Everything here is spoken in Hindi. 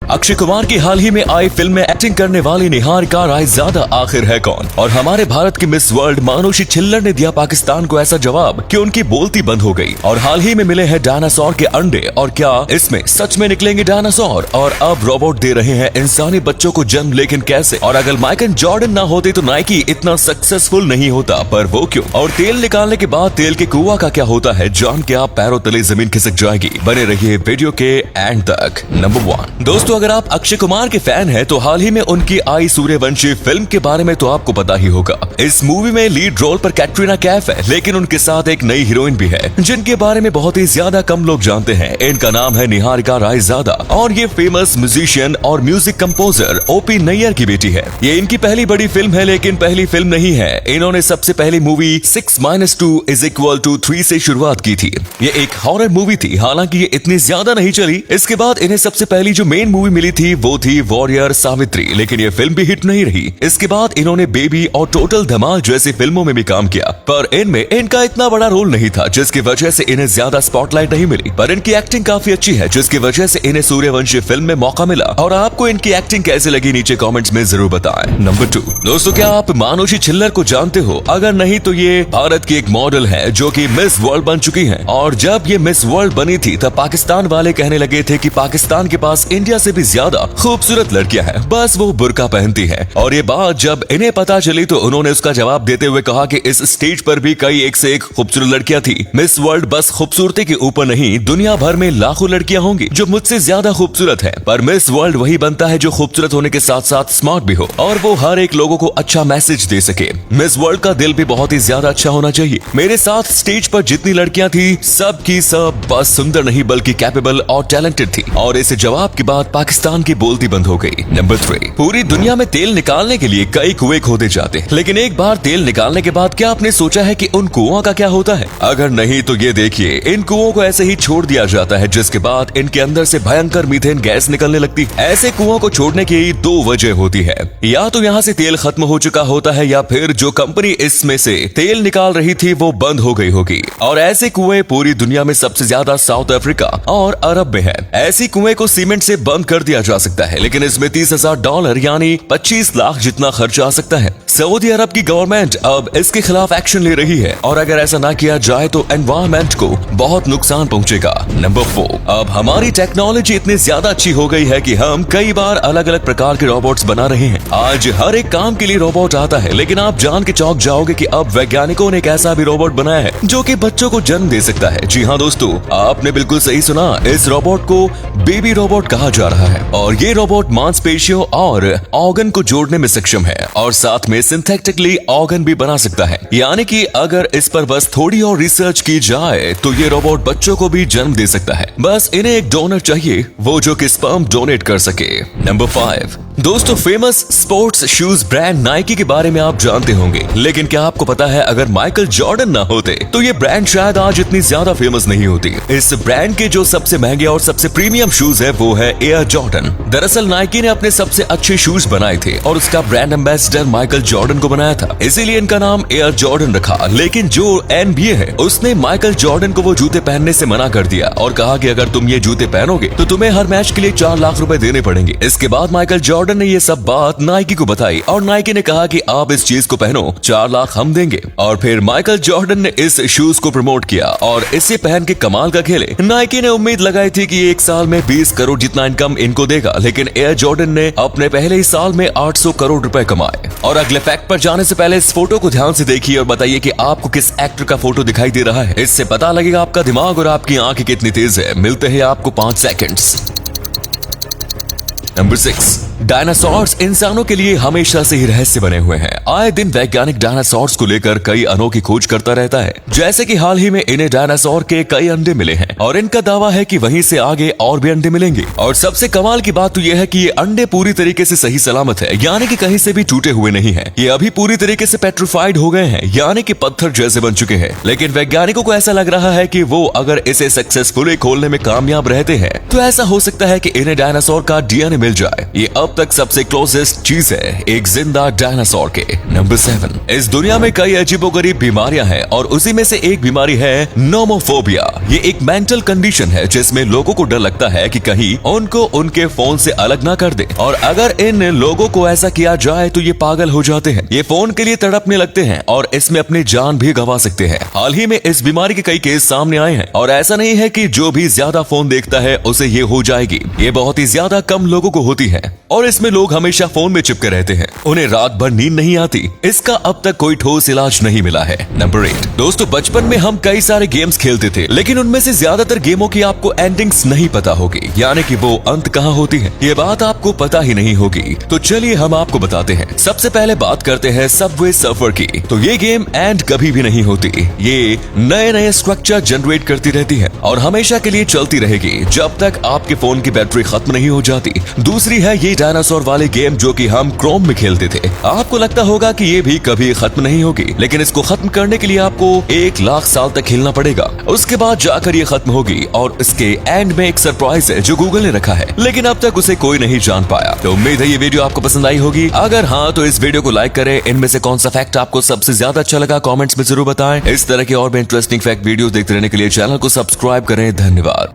अक्षय कुमार की हाल ही में आई फिल्म में एक्टिंग करने वाली निहारिका रायजादा आखिर है कौन? और हमारे भारत की मिस वर्ल्ड मानुषी छिल्लर ने दिया पाकिस्तान को ऐसा जवाब कि उनकी बोलती बंद हो गई। और हाल ही में मिले हैं डायनासोर के अंडे, और क्या इसमें सच में निकलेंगे डायनासोर? और अब रोबोट दे रहे हैं इंसानी बच्चों को जन्म, लेकिन कैसे? और अगर माइकल जॉर्डन ना होते तो नाइकी इतना सक्सेसफुल नहीं होता, पर वो क्यों? और तेल निकालने के बाद तेल के कुआं का क्या होता है, जान के आप पैरों तले जमीन खिसक जाएगी। बने रहिए वीडियो के एंड तक। नंबर 1 दोस्तों, अगर आप अक्षय कुमार के फैन हैं तो हाल ही में उनकी आई सूर्यवंशी फिल्म के बारे में तो आपको पता ही होगा। इस मूवी में लीड रोल पर कैटरीना कैफ है, लेकिन उनके साथ एक नई हीरोइन भी है जिनके बारे में बहुत ही ज्यादा कम लोग जानते हैं। इनका नाम है निहारिका रायजादा और ये फेमस म्यूजिशियन और म्यूजिक कंपोजर ओपी नैयर की बेटी है। ये इनकी पहली बड़ी फिल्म है, लेकिन पहली फिल्म नहीं है। इन्होंने सबसे पहली मूवी 6-2 से शुरुआत की थी। ये एक हॉरर मूवी थी, हालांकि ये इतनी ज्यादा नहीं चली। इसके बाद इन्हें सबसे पहली जो मेन मूवी मिली थी वो थी वॉरियर सावित्री, लेकिन ये फिल्म भी हिट नहीं रही। इसके बाद इन्होंने बेबी और टोटल धमाल जैसी फिल्मों में भी काम किया, पर इनमें इनका इतना बड़ा रोल नहीं था, जिसकी वजह से इन्हें ज्यादा स्पॉटलाइट नहीं मिली। पर इनकी एक्टिंग काफी अच्छी है, जिसकी वजह से इन्हें सूर्यवंशी फिल्म में मौका मिला। और आपको इनकी एक्टिंग कैसे लगी, नीचे कमेंट्स में जरूर बताएं। नंबर 2 दोस्तों, क्या आप मानुषी छिल्लर को जानते हो? अगर नहीं तो ये भारत की एक मॉडल है जो कि मिस वर्ल्ड बन चुकी है। और जब ये मिस वर्ल्ड बनी थी तब पाकिस्तान वाले कहने लगे थे कि पाकिस्तान के पास इंडिया से भी ज्यादा खूबसूरत लड़कियां हैं, बस वो बुर्का पहनती है। और ये बात जब इन्हें पता चली तो उन्होंने उसका जवाब देते हुए कहा कि इस स्टेज पर भी कई एक से एक खूबसूरत लड़कियां थी। मिस वर्ल्ड बस खूबसूरती के ऊपर नहीं, दुनिया भर में लाखों लड़कियां होंगी जो मुझसे ज्यादा खूबसूरत है, पर मिस वर्ल्ड वही बनता है जो खूबसूरत होने के साथ साथ स्मार्ट भी हो और वो हर एक लोगों को अच्छा मैसेज दे सके। मिस वर्ल्ड का दिल भी बहुत ही ज्यादा अच्छा होना चाहिए। मेरे साथ स्टेज पर जितनी लड़कियां थी सब की सब बस सुंदर नहीं बल्कि कैपेबल और टैलेंटेड थी। और इस जवाब के बाद पाकिस्तान की बोलती बंद हो गई। नंबर 3 पूरी दुनिया में तेल निकालने के लिए कई कुएं खोदे जाते, लेकिन एक बार तेल निकालने के बाद क्या आपने सोचा है कि उन कुओं का क्या होता है? अगर नहीं तो ये देखिए, इन कुओं को ऐसे ही छोड़ दिया जाता है, जिसके बाद इनके अंदर से भयंकर मीथेन गैस निकलने लगती है। ऐसे कुओं को छोड़ने की 2 वजह होती है, या तो यहाँ से तेल खत्म हो चुका होता है, या फिर जो कंपनी इसमें से तेल निकाल रही थी वो बंद हो गई होगी। और ऐसे कुएं पूरी दुनिया में सबसे ज्यादा साउथ अफ्रीका और अरब में है। ऐसी कुएं को सीमेंट से बंद कर दिया जा सकता है, लेकिन इसमें $30,000 यानी 25 लाख जितना खर्च आ सकता है। सऊदी अरब की गवर्नमेंट अब इसके खिलाफ एक्शन ले रही है, और अगर ऐसा ना किया जाए तो एनवायरमेंट को बहुत नुकसान पहुंचेगा। नंबर 4 अब हमारी टेक्नोलॉजी इतनी ज्यादा अच्छी हो गई है कि हम कई बार अलग अलग प्रकार के रोबोट्स बना रहे हैं। आज हर एक काम के लिए रोबोट आता है, लेकिन आप जान के चौंक जाओगे कि अब वैज्ञानिकों ने एक ऐसा भी रोबोट बनाया है जो कि बच्चों को जन्म दे सकता है। जी हाँ दोस्तों, आपने बिल्कुल सही सुना, इस रोबोट को बेबी रोबोट कहा जा रहा है। और ये रोबोट मांसपेशियों और ऑर्गन को जोड़ने में सक्षम है, और साथ में सिंथेटिकली ऑर्गन भी बना सकता है। यानी कि अगर इस पर बस थोड़ी और रिसर्च की जाए तो ये रोबोट बच्चों को भी जन्म दे सकता है। बस इन्हें एक डोनर चाहिए, वो जो कि स्पर्म डोनेट कर सके। नंबर 5 दोस्तों, famous sports shoes brand Nike के बारे में आप जानते होंगे, लेकिन क्या आपको पता है अगर माइकल जॉर्डन ना होते तो ये ब्रांड शायद आज इतनी ज्यादा फेमस नहीं होती। इस ब्रांड के जो सबसे महंगे और सबसे प्रीमियम शूज है वो है एयर जॉर्डन। दरअसल नाइकी ने अपने सबसे अच्छे शूज बनाए थे और उसका ब्रांड एम्बेसडर माइकल जॉर्डन को बनाया था, इसीलिए इनका नाम एयर जॉर्डन रखा। लेकिन जो NBA है उसने माइकल जॉर्डन को वो जूते पहनने से मना कर दिया और कहा कि अगर तुम ये जूते पहनोगे तो तुम्हें हर मैच के लिए 4 लाख रुपए देने पड़ेंगे। इसके बाद माइकल जॉर्डन ने ये सब बात नाइकी को बताई और नाइकी ने कहा कि आप इस चीज को पहनो, 4 लाख हम देंगे। और फिर माइकल जॉर्डन ने इस शूज को प्रमोट किया और इसे पहन के कमाल का खेले। नाइकी ने उम्मीद लगाई थी कि एक साल में 20 करोड़ जितना इनकम इनको देगा, लेकिन एयर जॉर्डन ने अपने पहले ही साल में 800 करोड़ रुपए कमाए। और अगले फैक्ट पर जाने से पहले इस फोटो को ध्यान से देखिए और बताइए कि आपको किस एक्टर का फोटो दिखाई दे रहा है। इससे पता लगेगा आपका दिमाग और आपकी आंखें कितनी तेज है। मिलते हैं आपको 5 सेकंड्स। नंबर 6 डायनासोर्स इंसानों के लिए हमेशा से ही रहस्य बने हुए हैं। आए दिन वैज्ञानिक डायनासोर्स को लेकर कई अनोखी खोज करता रहता है, जैसे कि हाल ही में इन्हें डायनासोर के कई अंडे मिले हैं और इनका दावा है कि वहीं से आगे और भी अंडे मिलेंगे। और सबसे कमाल की बात तो यह है कि ये अंडे पूरी तरीके से सही सलामत है, यानी कि कहीं से भी टूटे हुए नहीं है। ये अभी पूरी तरीके से पेट्रिफाइड हो गए हैं, यानी कि पत्थर जैसे बन चुके हैं। लेकिन वैज्ञानिकों को ऐसा लग रहा है कि वो अगर इसे सक्सेसफुली खोलने में कामयाब रहते हैं तो ऐसा हो सकता है कि इन्हें डायनासोर का DNA मिल जाए। ये अब अब तक सबसे क्लोजेस्ट चीज है एक जिंदा डायनासोर के। नंबर 7, इस दुनिया में कई अजीबोगरीब बीमारियां हैं और उसी में से एक बीमारी है नोमोफोबिया। ये एक मेंटल कंडीशन है जिसमें लोगों को डर लगता है कि कहीं उनको उनके फोन से अलग ना कर दे, और अगर इन लोगों को ऐसा किया जाए तो ये पागल हो जाते हैं, ये फोन के लिए तड़पने लगते हैं और इसमें अपनी जान भी गंवा सकते हैं। हाल ही में इस बीमारी के कई केस सामने आए हैं और ऐसा नहीं है कि जो भी ज्यादा फोन देखता है उसे ये हो जाएगी। ये बहुत ही ज्यादा कम लोगों को होती है और इसमें लोग हमेशा फोन में चिपके रहते हैं, उन्हें रात भर नींद नहीं आती। इसका अब तक कोई ठोस इलाज नहीं मिला है। नंबर 8, दोस्तों बचपन में हम कई सारे गेम्स खेलते थे, लेकिन उनमें से ज्यादातर गेमों की आपको एंडिंग्स नहीं पता होगी, यानी कि वो अंत कहाँ होती है, ये बात आपको पता ही नहीं होगी। तो चलिए हम आपको बताते हैं। सबसे पहले बात करते हैं सबवे सर्फर की। तो ये गेम एंड कभी भी नहीं होती, ये नए नए स्ट्रक्चर जनरेट करती रहती है और हमेशा के लिए चलती रहेगी जब तक आपके फोन की बैटरी खत्म नहीं हो जाती। दूसरी है ये डायनासोर वाले गेम जो कि हम क्रोम में खेलते थे। आपको लगता होगा कि ये भी कभी खत्म नहीं होगी, लेकिन इसको खत्म करने के लिए आपको 1 लाख साल तक खेलना पड़ेगा। उसके बाद जाकर ये खत्म होगी और इसके एंड में एक सरप्राइज है जो गूगल ने रखा है, लेकिन अब तक उसे कोई नहीं जान पाया। तो उम्मीद है ये वीडियो आपको पसंद आई होगी। अगर हाँ तो इस वीडियो को लाइक करें। इनमें से कौन सा फैक्ट आपको सबसे ज्यादा अच्छा लगा कमेंट्स में जरूर बताएं। इस तरह के और भी इंटरेस्टिंग फैक्ट वीडियो देखते रहने के लिए चैनल को सब्सक्राइब करें। धन्यवाद।